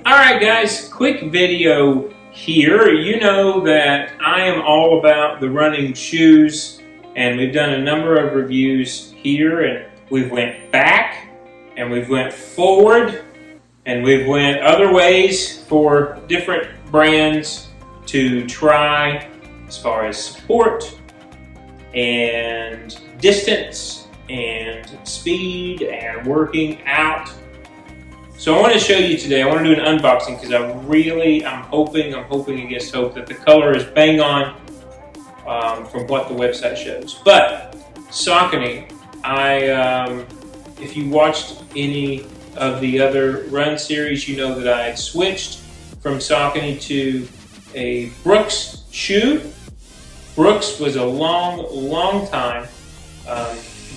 Alright guys, quick video here. You know that I am all about the running shoes, and we've done a number of reviews here, and we've went back and we've went forward and we've went other ways for different brands to try as far as support and distance and speed and working out. So I want to show you today, I want to do an unboxing because I'm hoping against hope that the color is bang on from what the website shows. But Saucony, if you watched any of the other run series, you know that I had switched from Saucony to a Brooks shoe. Brooks was a long time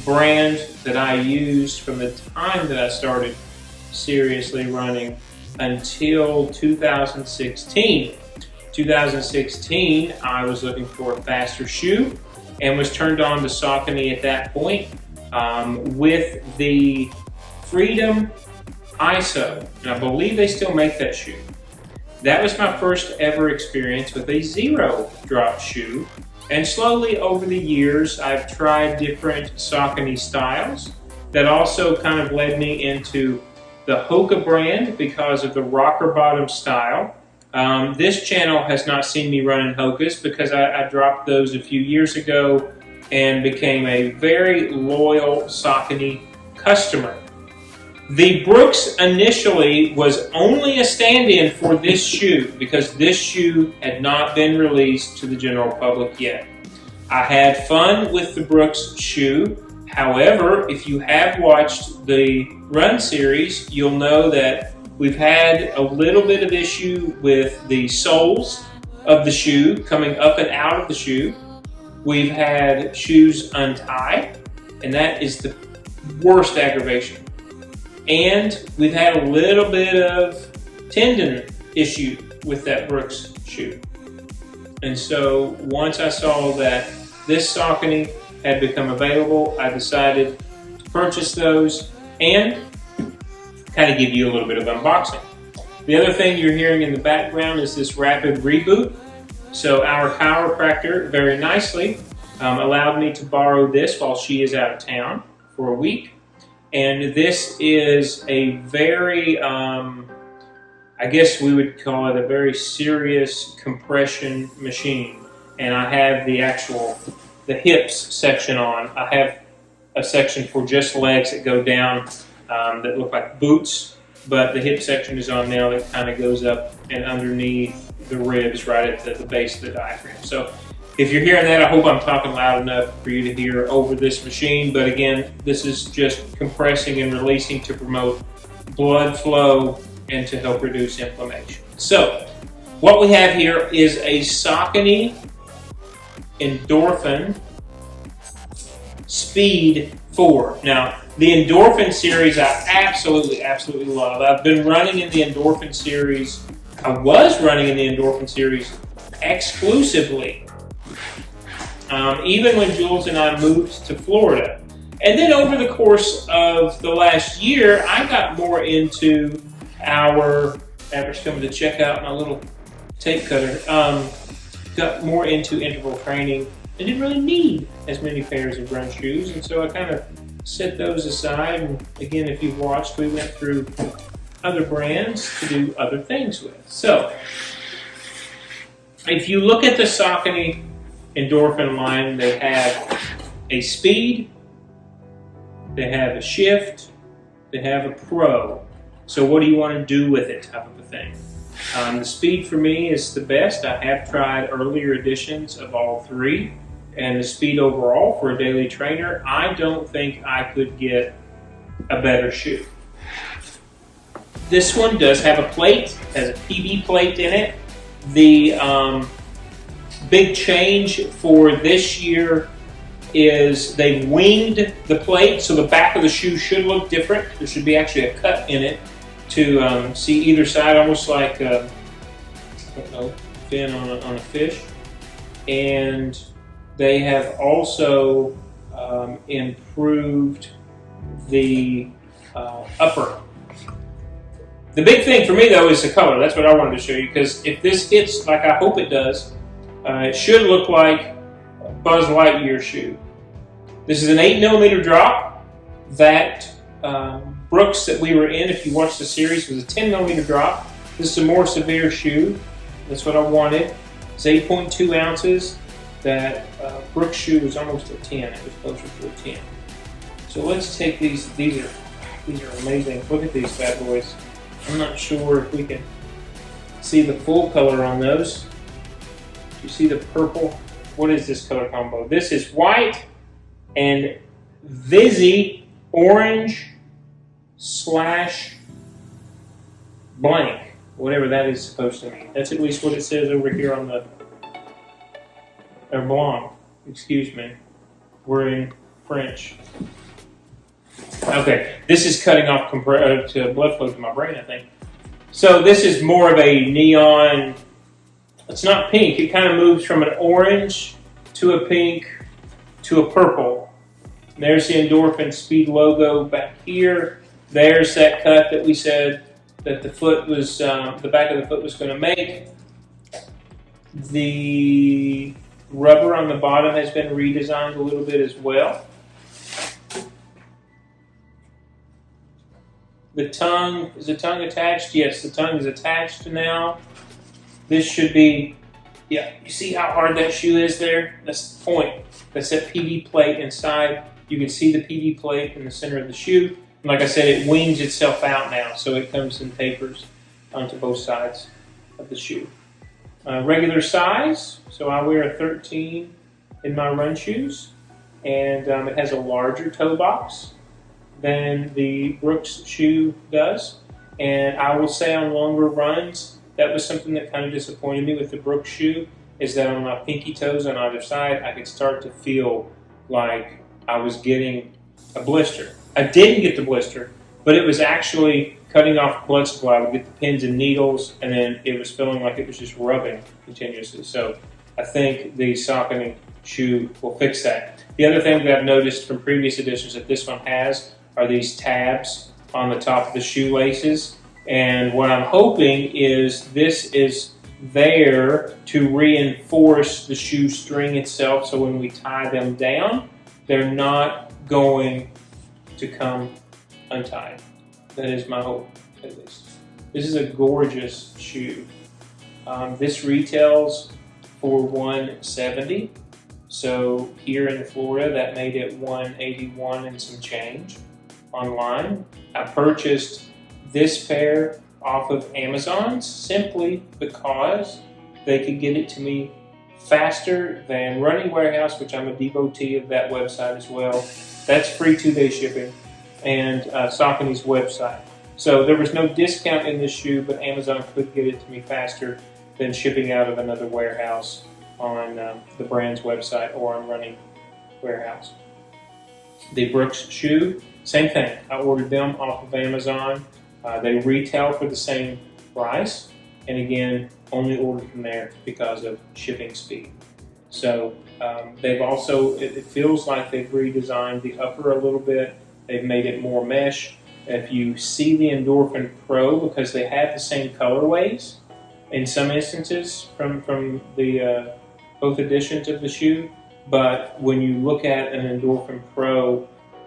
brand that I used from the time that I started seriously running until 2016. 2016, I was looking for a faster shoe and was turned on to Saucony at that point with the Freedom ISO, and I believe they still make that shoe. That was my first ever experience with a zero drop shoe, and slowly over the years I've tried different Saucony styles that also kind of led me into the Hoka brand because of the rocker bottom style. This channel has not seen me running Hokas because I dropped those a few years ago and became a very loyal Saucony customer. The Brooks initially was only a stand-in for this shoe because this shoe had not been released to the general public yet. I had fun with the Brooks shoe. However, if you have watched the run series, you'll know that we've had a little bit of issue with the soles of the shoe coming up and out of the shoe. We've had shoes untie, and that is the worst aggravation. And we've had a little bit of tendon issue with that Brooks shoe. And so once I saw that this Saucony had become available, I decided to purchase those and kind of give you a little bit of unboxing. The other thing you're hearing in the background is this rapid reboot. So our chiropractor very nicely allowed me to borrow this while she is out of town for a week. And this is a very, I guess we would call it a very serious compression machine. And I have the hips section on. I have a section for just legs that go down that look like boots, but the hip section is on now that kind of goes up and underneath the ribs right at the base of the diaphragm. So if you're hearing that, I hope I'm talking loud enough for you to hear over this machine. But again, this is just compressing and releasing to promote blood flow and to help reduce inflammation. So what we have here is a Saucony Endorphin Speed 4. Now, the Endorphin series I absolutely love. I've been running in the Endorphin series. I was running in the Endorphin series exclusively, even when Jules and I moved to Florida. And then over the course of the last year, I got more into Average coming to check out my little tape cutter. Got more into interval training. I didn't really need as many pairs of run shoes, and so I kind of set those aside. And again, if you've watched, we went through other brands to do other things with. So if you look at the Saucony Endorphin line, they have a Speed, they have a Shift, they have a Pro. So what do you want to do with it type of a thing. The Speed for me is the best. I have tried earlier editions of all three, and the Speed overall for a daily trainer, I don't think I could get a better shoe. This one does have a plate, has a PB plate in it. The big change for this year is they winged the plate, so the back of the shoe should look different. There should be actually a cut in it to see either side, almost like I don't know, fin on a fish. And they have also improved the upper The big thing for me though is the color. That's what I wanted to show you, because if this hits like I hope it does, it should look like a Buzz Lightyear shoe. This is an 8mm drop. That Brooks that we were in, if you watched the series, was a 10mm drop. This is a more severe shoe. That's what I wanted. It's 8.2 ounces. That Brooks shoe was almost a 10. It was closer to a 10. So let's take these. These are amazing. Look at these bad boys. I'm not sure if we can see the full color on those. You see the purple? What is this color combo? This is white and Vizzy orange / blank, whatever that is supposed to mean. That's at least what it says over here on the, or blanc, excuse me. We're in French. Okay, this is cutting off to blood flow to my brain, I think. So this is more of a neon, it's not pink, it kind of moves from an orange to a pink to a purple. And there's the Endorphin Speed logo back here. There's that cut that we said that the foot was, the back of the foot was going to make. The rubber on the bottom has been redesigned a little bit as well. The tongue, is the tongue attached? Yes, the tongue is attached now. This should be, yeah, you see how hard that shoe is there? That's the point. That's that PD plate inside. You can see the PD plate in the center of the shoe. And like I said, it wings itself out now, so it comes in tapers onto both sides of the shoe. Regular size, so I wear a 13 in my run shoes, and it has a larger toe box than the Brooks shoe does. And I will say on longer runs, that was something that kind of disappointed me with the Brooks shoe, is that on my pinky toes on either side, I could start to feel like I was getting a blister. I didn't get the blister, but it was actually cutting off blood supply. I would get the pins and needles, and then it was feeling like it was just rubbing continuously. So I think the Saucony shoe will fix that. The other thing that I've noticed from previous editions that this one has are these tabs on the top of the shoelaces. And what I'm hoping is this is there to reinforce the shoe string itself, so when we tie them down, they're not going to come untied. That is my hope, at least. This is a gorgeous shoe. This retails for $170. So here in Florida, that made it $181 and some change online. I purchased this pair off of Amazon simply because they could get it to me faster than Running Warehouse, which I'm a devotee of that website as well. That's free 2-day shipping, and Saucony's website. So there was no discount in this shoe, but Amazon could get it to me faster than shipping out of another warehouse on the brand's website or on Running Warehouse. The Brooks shoe, same thing. I ordered them off of Amazon. They retail for the same price, and again, only ordered from there because of shipping speed. So they've also, it feels like they've redesigned the upper a little bit. They've made it more mesh. If you see the Endorphin Pro, because they have the same colorways in some instances from the both editions of the shoe, but when you look at an Endorphin Pro,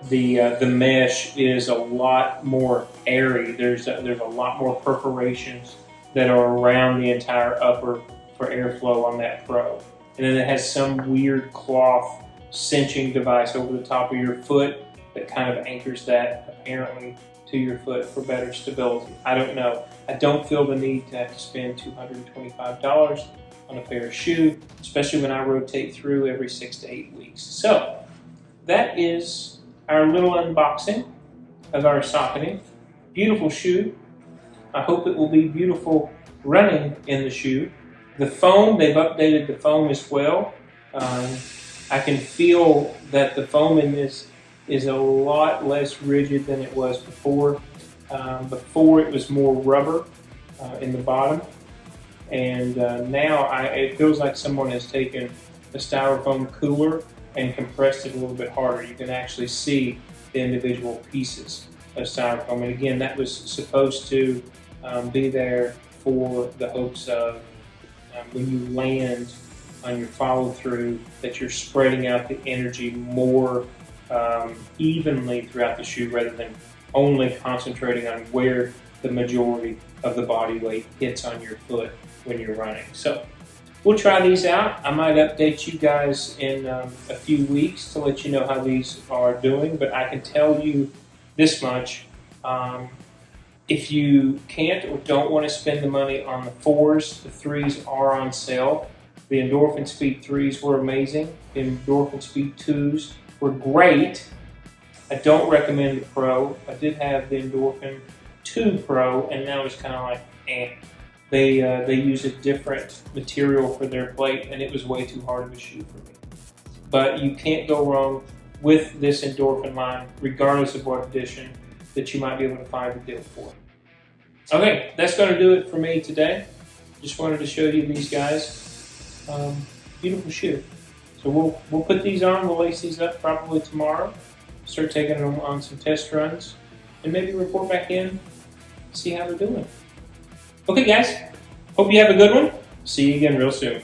the mesh is a lot more airy. There's a lot more perforations that are around the entire upper for airflow on that Pro. And then it has some weird cloth cinching device over the top of your foot that kind of anchors that apparently to your foot for better stability. I don't know. I don't feel the need to have to spend $225 on a pair of shoe, especially when I rotate through every 6 to 8 weeks. So that is our little unboxing of our Saucony. Beautiful shoe. I hope it will be beautiful running in the shoe. The foam, they've updated the foam as well. I can feel that the foam in this is a lot less rigid than it was before. Before it was more rubber in the bottom, and now it feels like someone has taken a styrofoam cooler and compressed it a little bit harder. You can actually see the individual pieces of styrofoam. And again, that was supposed to be there for the hopes of when you land on your follow through, that you're spreading out the energy more evenly throughout the shoe rather than only concentrating on where the majority of the body weight hits on your foot when you're running. So we'll try these out. I might update you guys in a few weeks to let you know how these are doing, but I can tell you this much. If you can't or don't want to spend the money on the 4s, the 3s are on sale. The Endorphin Speed 3s were amazing. The Endorphin Speed 2s were great. I don't recommend the Pro. I did have the Endorphin 2 Pro, and now it's kind of like, eh. They use a different material for their plate, and it was way too hard of a shoe for me. But you can't go wrong with this Endorphin line, regardless of what edition that you might be able to find a deal for. Okay, that's going to do it for me today. Just wanted to show you these guys. Beautiful shoe. So we'll put these on. We'll lace these up probably tomorrow. Start taking them on some test runs, and maybe report back in, see how they're doing. Okay, guys. Hope you have a good one. See you again real soon.